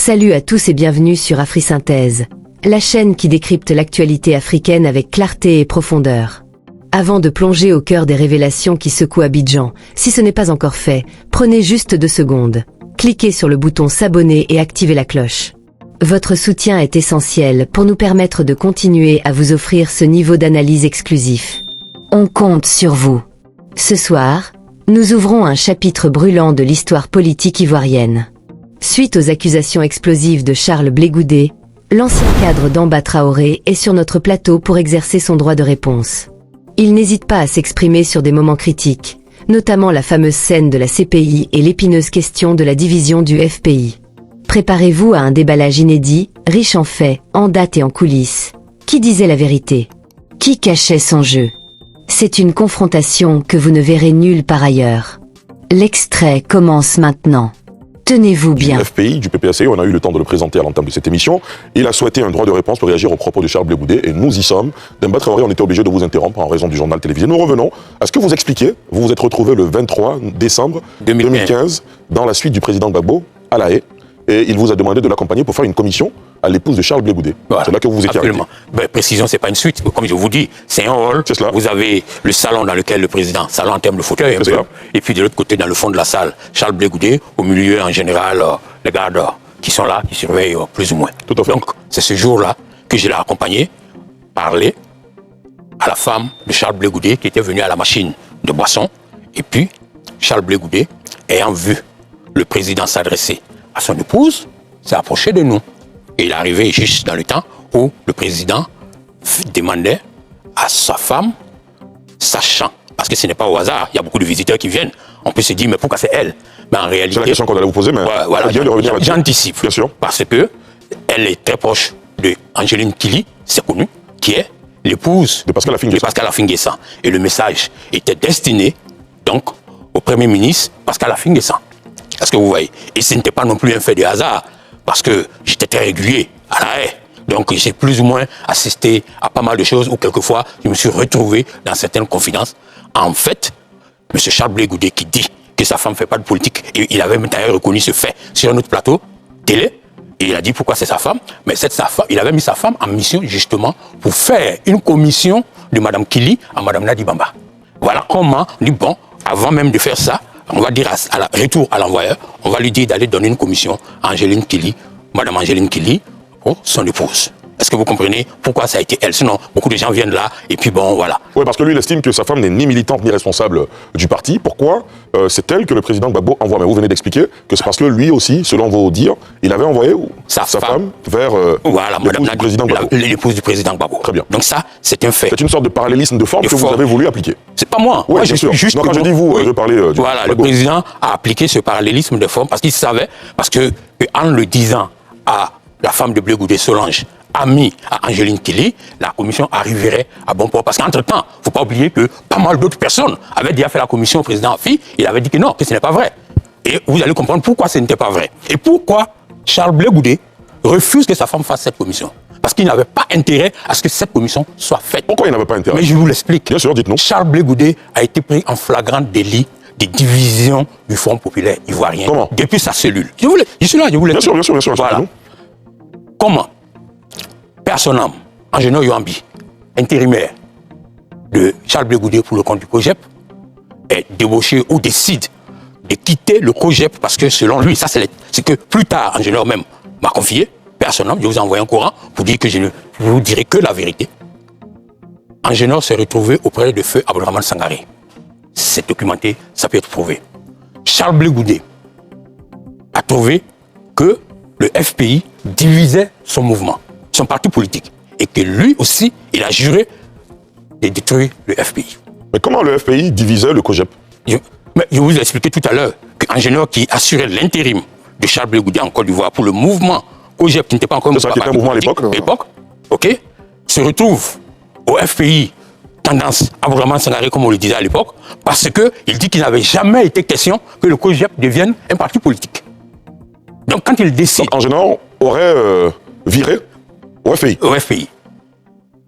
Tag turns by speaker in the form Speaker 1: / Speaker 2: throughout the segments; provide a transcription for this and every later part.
Speaker 1: Salut à tous et bienvenue sur AfriSynthèse, la chaîne qui décrypte l'actualité africaine avec clarté et profondeur. Avant de plonger au cœur des révélations qui secouent Abidjan, si ce n'est pas encore fait, prenez juste 2 secondes. Cliquez sur le bouton s'abonner et activez la cloche. Votre soutien est essentiel pour nous permettre de continuer à vous offrir ce niveau d'analyse exclusif. On compte sur vous. Ce soir, nous ouvrons un chapitre brûlant de l'histoire politique ivoirienne. Suite aux accusations explosives de Charles Blé Goudé, l'ancien cadre d'Amba Traoré est sur notre plateau pour exercer son droit de réponse. Il n'hésite pas à s'exprimer sur des moments critiques, notamment la fameuse scène de la CPI et l'épineuse question de la division du FPI. Préparez-vous à un déballage inédit, riche en faits, en dates et en coulisses. Qui disait la vérité? Qui cachait son jeu? C'est une confrontation que vous ne verrez nulle part ailleurs. L'extrait commence maintenant. Tenez-vous bien.
Speaker 2: Du FPI, du PPAC, on a eu le temps de le présenter à l'entame de cette émission. Il a souhaité un droit de réponse pour réagir aux propos de Charles Blé Goudé et nous y sommes. Demba Traoré, on était obligé de vous interrompre en raison du journal télévisé. Nous revenons à ce que vous expliquez. Vous vous êtes retrouvé le 23 décembre 2015 dans la suite du président Gbagbo à La Haye et il vous a demandé de l'accompagner pour faire une commission à l'épouse de Charles Blé Goudé. Voilà. C'est là que vous étiez
Speaker 3: Absolument. Précision, c'est pas une suite. Comme je vous dis, c'est un hall.
Speaker 2: C'est cela.
Speaker 3: Vous avez le salon dans lequel le président, salon en termes de fauteuil, et puis de l'autre côté, dans le fond de la salle, Charles Blé Goudé, au milieu, en général, les gardes qui sont là, qui surveillent plus ou moins.
Speaker 2: Tout à fait.
Speaker 3: Donc, c'est ce jour-là que je l'ai accompagné, parler à la femme de Charles Blé Goudé, qui était venue à la machine de boisson, et puis, Charles Blé Goudé, ayant vu le président s'adresser à son épouse, s'est approché de nous. Et il est arrivé juste dans le temps où le président demandait à sa femme, sachant, parce que ce n'est pas au hasard, il y a beaucoup de visiteurs qui viennent, on peut se dire, mais pourquoi c'est elle? Mais en réalité...
Speaker 2: C'est la question qu'on allait vous poser, mais
Speaker 3: voilà, j'anticipe.
Speaker 2: Bien sûr.
Speaker 3: Parce que elle est très proche de Angeline Kili, c'est connu, qui est l'épouse
Speaker 2: de Pascal
Speaker 3: Affi-N'Guessan. Et le message était destiné, donc, au Premier ministre Pascal Affi-N'Guessan. Est-ce que vous voyez? Et ce n'était pas non plus un fait de hasard, parce que j'étais très régulier à La Haye. Donc j'ai plus ou moins assisté à pas mal de choses où quelquefois je me suis retrouvé dans certaines confidences. En fait, M. Charles Blé Goudé qui dit que sa femme ne fait pas de politique, et il avait d'ailleurs reconnu ce fait sur un autre plateau télé, et il a dit pourquoi c'est sa femme, mais il avait mis sa femme en mission justement pour faire une commission de Mme Kili à Mme Nadi Bamba. Voilà comment on dit, bon, avant même de faire ça, on va dire retour à l'envoyeur, on va lui dire d'aller donner une commission à Angeline Kili, Madame Angeline Kili, pour son épouse. Est-ce que vous comprenez pourquoi ça a été elle? Sinon, beaucoup de gens viennent là, et puis bon, voilà.
Speaker 2: Oui, parce que lui, il estime que sa femme n'est ni militante ni responsable du parti. Pourquoi c'est elle que le président Gbagbo envoie? Mais vous venez d'expliquer que c'est parce que lui aussi, selon vos dires, il avait envoyé sa femme vers
Speaker 3: voilà,
Speaker 2: l'épouse du président Gbagbo.
Speaker 3: L'épouse du président Gbagbo.
Speaker 2: Très bien.
Speaker 3: Donc ça, c'est un fait.
Speaker 2: C'est une sorte de parallélisme de forme que vous avez voulu appliquer.
Speaker 3: C'est pas moi.
Speaker 2: Oui,
Speaker 3: moi,
Speaker 2: bien sûr.
Speaker 3: Juste
Speaker 2: non, quand je dis vous, je parlais du
Speaker 3: voilà,
Speaker 2: Gbagbo.
Speaker 3: Le président a appliqué ce parallélisme de forme parce qu'il savait, parce que en le disant à la femme de Blé Goudé, Solange, amie à Angeline Kili, la commission arriverait à bon port. Parce qu'entre-temps, il ne faut pas oublier que pas mal d'autres personnes avaient déjà fait la commission au président Affi. Il avait dit que non, que ce n'est pas vrai. Et vous allez comprendre pourquoi ce n'était pas vrai. Et pourquoi Charles Blé Goudé refuse que sa femme fasse cette commission. Parce qu'il n'avait pas intérêt à ce que cette commission soit faite.
Speaker 2: Pourquoi il n'avait pas intérêt?
Speaker 3: Mais je vous l'explique.
Speaker 2: Bien sûr, dites-nous.
Speaker 3: Charles Blé Goudé a été pris en flagrant délit de division du Front populaire ivoirien.
Speaker 2: Comment?
Speaker 3: Depuis sa cellule. Je suis là, je vous l'explique.
Speaker 2: Bien sûr.
Speaker 3: Voilà. Comment Père Sonam, ingénieur Yoambi, intérimaire de Charles Blé Goudé pour le compte du COGEP, est débauché ou décide de quitter le COGEP parce que selon lui, ça c'est que plus tard, ingénieur même m'a confié, Père Sonam, je vous ai envoyé un courant pour dire que je ne vous dirai que la vérité. Ingénieur s'est retrouvé auprès de feu Abdourahmane Sangaré. C'est documenté, ça peut être prouvé. Charles Blé Goudé a trouvé que le FPI divisait son mouvement, son parti politique, et que lui aussi, il a juré de détruire le FPI.
Speaker 2: Mais comment le FPI divisait le COGEP?
Speaker 3: Je vous ai expliqué tout à l'heure qu'ingénieur qui assurait l'intérim de Charles Blé Goudé en Côte d'Ivoire pour le mouvement COGEP, qui n'était pas encore
Speaker 2: un mouvement à l'époque,
Speaker 3: ok, se retrouve au FPI, tendance Abdourahmane Sangaré, comme on le disait à l'époque, parce qu'il dit qu'il n'avait jamais été question que le COGEP devienne un parti politique. Donc quand il décide...
Speaker 2: Donc, ingénieur aurait viré au FPI.
Speaker 3: Au FPI.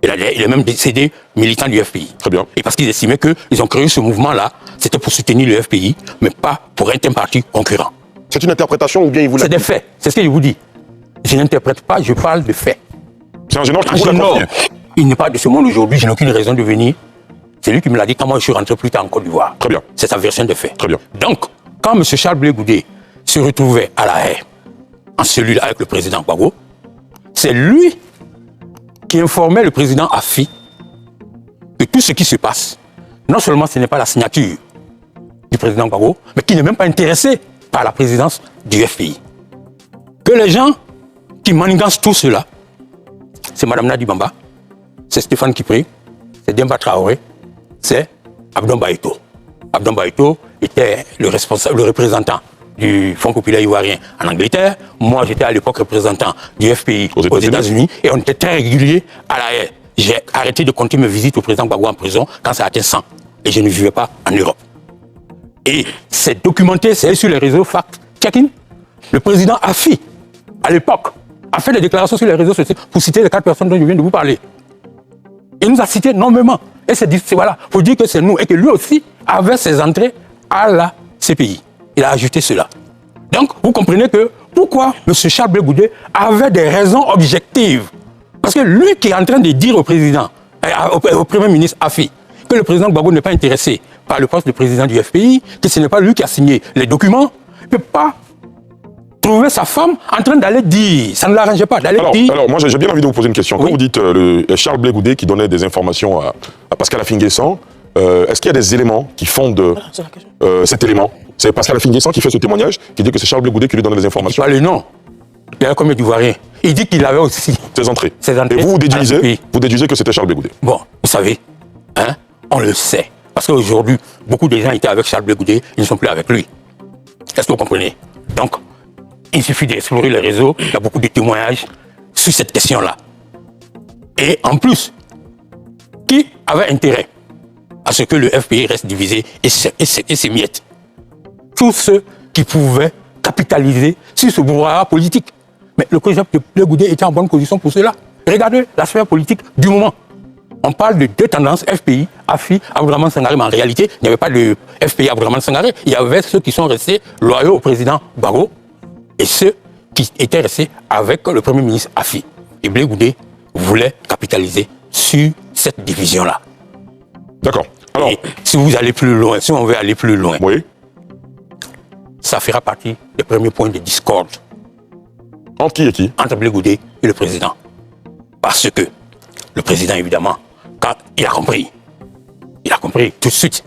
Speaker 3: Il est même décédé militant du FPI.
Speaker 2: Très bien.
Speaker 3: Et parce qu'ils estimaient qu'ils ont créé ce mouvement-là, c'était pour soutenir le FPI, mais pas pour être un parti concurrent.
Speaker 2: C'est une interprétation ou bien il vous l'a
Speaker 3: C'est des faits, c'est ce que je vous dis. Je n'interprète pas, je parle de faits.
Speaker 2: C'est un génore qui
Speaker 3: Un
Speaker 2: vous l'a
Speaker 3: génore,
Speaker 2: confié.
Speaker 3: il n'est pas de ce monde aujourd'hui, je n'ai aucune raison de venir. C'est lui qui me l'a dit quand moi je suis rentré plus tard en Côte d'Ivoire.
Speaker 2: Très bien.
Speaker 3: C'est sa version des faits.
Speaker 2: Très bien.
Speaker 3: Donc, quand M. Charles Blé Goudé se retrouvait à La Haye, en cellule avec le président Gbagbo, c'est lui qui informait le président Afi que tout ce qui se passe, non seulement ce n'est pas la signature du président Gbagbo, mais qu'il n'est même pas intéressé par la présidence du FPI. Que les gens qui manigancent tout cela, c'est Mme Nadi Bamba, c'est Stéphane Kipré, c'est Demba Traoré, c'est Abdon Baïto. Abdon Baïto était le représentant du Fonds populaire ivoirien en Angleterre. Moi, j'étais à l'époque représentant du FPI aux États-Unis et on était très réguliers à La Haye. J'ai arrêté de compter mes visites au président Gbagbo en prison quand ça a atteint 100 et je ne vivais pas en Europe. Et c'est documenté, c'est sur les réseaux fact-checking. Le président Afi, à l'époque, a fait des déclarations sur les réseaux sociaux pour citer les 4 personnes dont je viens de vous parler. Il nous a cités nommément. Et c'est voilà, il faut dire que c'est nous et que lui aussi avait ses entrées à la CPI. Il a ajouté cela. Donc, vous comprenez que pourquoi M. Charles Blé Goudé avait des raisons objectives. Parce que lui qui est en train de dire au président, au Premier ministre Afi, que le président Gbagbo n'est pas intéressé par le poste de président du FPI, que ce n'est pas lui qui a signé les documents, il ne peut pas trouver sa femme en train d'aller dire, ça ne l'arrangeait pas, d'aller dire...
Speaker 2: Alors, moi j'ai bien envie de vous poser une question. Quand vous dites Charles Blé Goudé qui donnait des informations à Pascal Affi-N'Guessan, est-ce qu'il y a des éléments qui fondent cet élément? C'est Pascal Affi-N'Guessan qui fait ce témoignage, qui dit que c'est Charles Blé Goudé qui lui donnait des informations?
Speaker 3: Pas le nom. Il y a combien d'Ivoiriens? Il dit qu'il avait aussi
Speaker 2: ses entrées.
Speaker 3: Et
Speaker 2: vous déduisez que c'était Charles Blé Goudé?
Speaker 3: Bon, vous savez, hein, on le sait. Parce qu'aujourd'hui, beaucoup de gens étaient avec Charles Blé Goudé, ils ne sont plus avec lui. Est-ce que vous comprenez? Donc, il suffit d'explorer les réseaux, il y a beaucoup de témoignages sur cette question-là. Et en plus, qui avait intérêt à ce que le FPI reste divisé et s'émiette? Tous ceux qui pouvaient capitaliser sur ce brouhaha politique. Mais le président Blé Goudé était en bonne position pour cela. Regardez la sphère politique du moment. On parle de 2 tendances, FPI, Afi, Abdourahmane Sangaré, mais en réalité, il n'y avait pas de FPI Abdourahmane Sangaré. Il y avait ceux qui sont restés loyaux au président Gbagbo et ceux qui étaient restés avec le Premier ministre Afi. Et Blé Goudé voulait capitaliser sur cette division-là.
Speaker 2: D'accord. Alors,
Speaker 3: et si vous allez plus loin, si on veut aller plus loin,
Speaker 2: oui,
Speaker 3: ça fera partie des premiers points de discorde.
Speaker 2: Entre qui et qui?
Speaker 3: Entre Blé Goudé et le président. Parce que le président, évidemment, quand il a compris tout de suite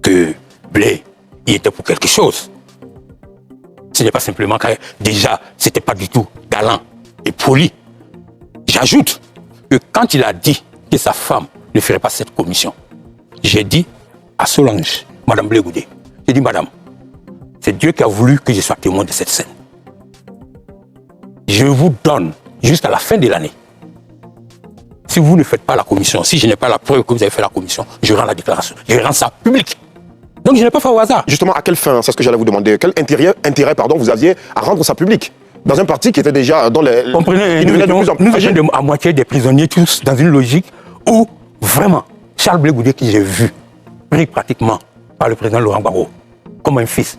Speaker 3: que Blé, il était pour quelque chose. Ce n'est pas simplement que déjà, ce n'était pas du tout galant et poli. J'ajoute que quand il a dit que sa femme ne ferait pas cette commission, j'ai dit à Solange, Madame Blé Goudé, j'ai dit, Madame, c'est Dieu qui a voulu que je sois témoin de cette scène. Je vous donne jusqu'à la fin de l'année. Si vous ne faites pas la commission, si je n'ai pas la preuve que vous avez fait la commission, je rends la déclaration. Je rends ça public. Donc je n'ai pas fait au hasard.
Speaker 4: Justement, à quelle fin? C'est ce que j'allais vous demander. Quel intérêt vous aviez à rendre ça public? Dans un parti qui était déjà dans les...
Speaker 3: Comprenez, nous étions à moitié des prisonniers tous dans une logique où, vraiment, Charles Blé Goudé, qui j'ai vu, pris pratiquement par le président Laurent Gbagbo, comme un fils.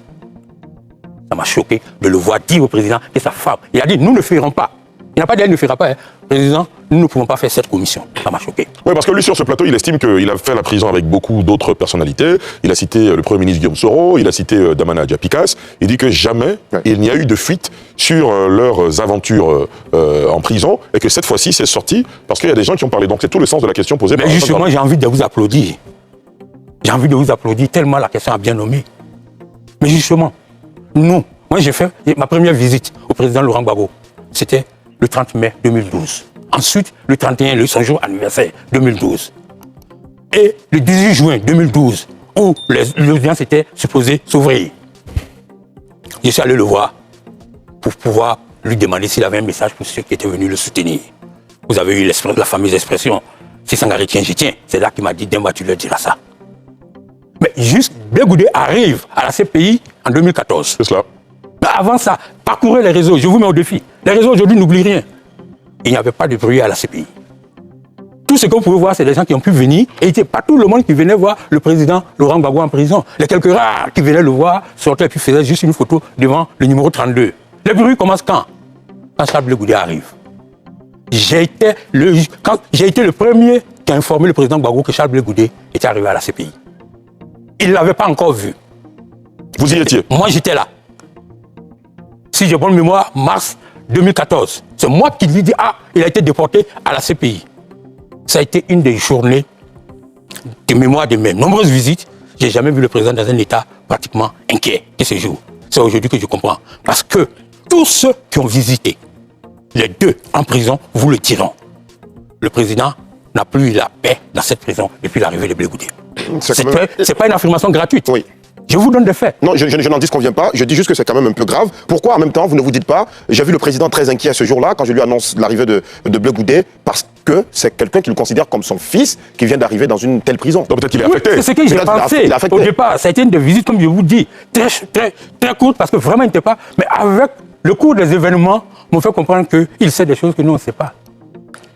Speaker 3: Ça m'a choqué de le voir dire au président que sa femme, il a dit, nous ne ferons pas. Il n'a pas dit, elle ne fera pas. Hein. Président, nous ne pouvons pas faire cette commission. Ça m'a choqué.
Speaker 2: Oui, parce que lui, sur ce plateau, il estime qu'il a fait la prison avec beaucoup d'autres personnalités. Il a cité le Premier ministre Guillaume Soro, il a cité Damana Diapikas. Il dit que jamais il n'y a eu de fuite sur leurs aventures en prison et que cette fois-ci, c'est sorti parce qu'il y a des gens qui ont parlé. Donc c'est tout le sens de la question posée par...
Speaker 3: Mais justement, j'ai envie de vous applaudir. J'ai envie de vous applaudir tellement la question a bien nommé. Mais justement, moi j'ai fait ma première visite au président Laurent Gbagbo. C'était le 30 mai 2012. Ensuite, le 31, son jour anniversaire 2012. Et le 18 juin 2012, où l'audience était supposée s'ouvrir. Je suis allé le voir pour pouvoir lui demander s'il avait un message pour ceux qui étaient venus le soutenir. Vous avez eu la fameuse expression, si Sangaré tient, je tiens. C'est là qu'il m'a dit, Demba, tu leur diras ça. Mais juste, Blé Goudé arrive à la CPI en 2014.
Speaker 2: C'est cela.
Speaker 3: Mais avant ça, parcourez les réseaux, je vous mets au défi. Les réseaux aujourd'hui n'oublient rien. Il n'y avait pas de bruit à la CPI. Tout ce que vous pouvez voir, c'est des gens qui ont pu venir, et il n'était pas tout le monde qui venait voir le président Laurent Gbagbo en prison. Les quelques rares qui venaient le voir sortaient et puis faisaient juste une photo devant le numéro 32. Les bruits commencent quand? quand Charles Blé Goudé arrive. J'ai été le premier qui a informé le président Gbagbo que Charles Blé Goudé était arrivé à la CPI. Il ne l'avait pas encore vu.
Speaker 2: Vous y étiez?
Speaker 3: Moi, j'étais là. Si j'ai bonne mémoire, mars 2014. C'est moi qui lui dis, il a été déporté à la CPI. Ça a été une des journées de mémoire de mes nombreuses visites. Je n'ai jamais vu le président dans un état pratiquement inquiet de ce jour. C'est aujourd'hui que je comprends. Parce que tous ceux qui ont visité les deux en prison vous le diront. Le président n'a plus eu la paix dans cette prison depuis l'arrivée de Blé Goudé. C'est pas une affirmation gratuite.
Speaker 4: Oui.
Speaker 3: Je vous donne des faits.
Speaker 4: Non, je n'en disconviens pas. Je dis juste que c'est quand même un peu grave. Pourquoi, en même temps, vous ne vous dites pas, j'ai vu le président très inquiet ce jour-là, quand je lui annonce l'arrivée de Blé Goudé, parce que c'est quelqu'un qu'il considère comme son fils qui vient d'arriver dans une telle prison.
Speaker 2: Donc peut-être qu'il est affecté.
Speaker 3: C'est ce que j'ai pensé au départ. Ça a été une des visites, comme je vous dis, très courte, parce que vraiment, il n'était pas... Mais avec le cours des événements, m'ont fait comprendre qu'il sait des choses que nous, on ne sait pas.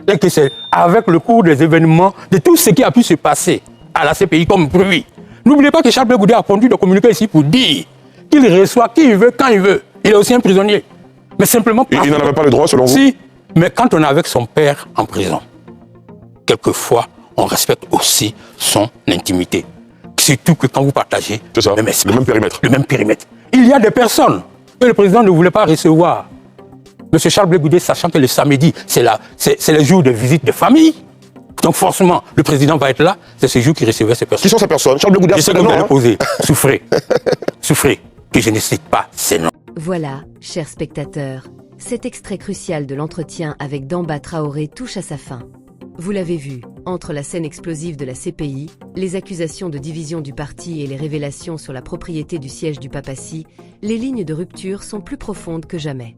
Speaker 3: Et que c'est avec le cours des événements, de tout ce qui a pu se passer à la CPI comme bruit. N'oubliez pas que Charles Blé Goudé a conduit le communiqué ici pour dire qu'il reçoit qui il veut, quand il veut. Il est aussi un prisonnier. Mais simplement...
Speaker 2: Il n'en avait pas le droit, selon vous?
Speaker 3: Si, mais quand on est avec son père en prison, quelquefois, on respecte aussi son intimité. Surtout que quand vous partagez
Speaker 2: le même périmètre.
Speaker 3: Le même périmètre. Il y a des personnes que le président ne voulait pas recevoir. Monsieur Charles Blé Goudé, sachant que le samedi, c'est le jour de visite de famille, donc forcément, le président va être là, c'est ce jour qui recevait ces personnes.
Speaker 4: Qui sont ces personnes? Charles Blé Goudé,
Speaker 3: je sais que vous allez poser. Souffrez. Souffrez. Que je ne cite pas ces noms.
Speaker 1: Voilà, chers spectateurs, cet extrait crucial de l'entretien avec Damba Traoré touche à sa fin. Vous l'avez vu, entre la scène explosive de la CPI, les accusations de division du parti et les révélations sur la propriété du siège du papacy, les lignes de rupture sont plus profondes que jamais.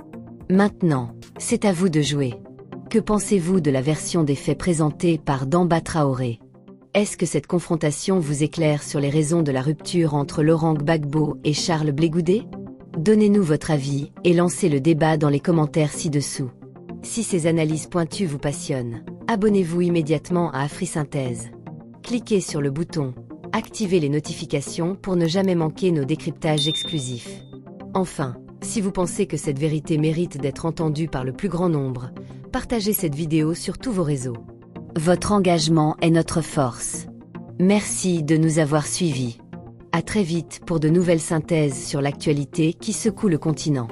Speaker 1: Maintenant, c'est à vous de jouer. Que pensez-vous de la version des faits présentée par Damba Traoré? Est-ce que cette confrontation vous éclaire sur les raisons de la rupture entre Laurent Gbagbo et Charles Blé Goudé? Donnez-nous votre avis et lancez le débat dans les commentaires ci-dessous. Si ces analyses pointues vous passionnent, abonnez-vous immédiatement à AfriSynthèse. Cliquez sur le bouton « Activez les notifications » pour ne jamais manquer nos décryptages exclusifs. Enfin, si vous pensez que cette vérité mérite d'être entendue par le plus grand nombre, partagez cette vidéo sur tous vos réseaux. Votre engagement est notre force. Merci de nous avoir suivis. À très vite pour de nouvelles synthèses sur l'actualité qui secoue le continent.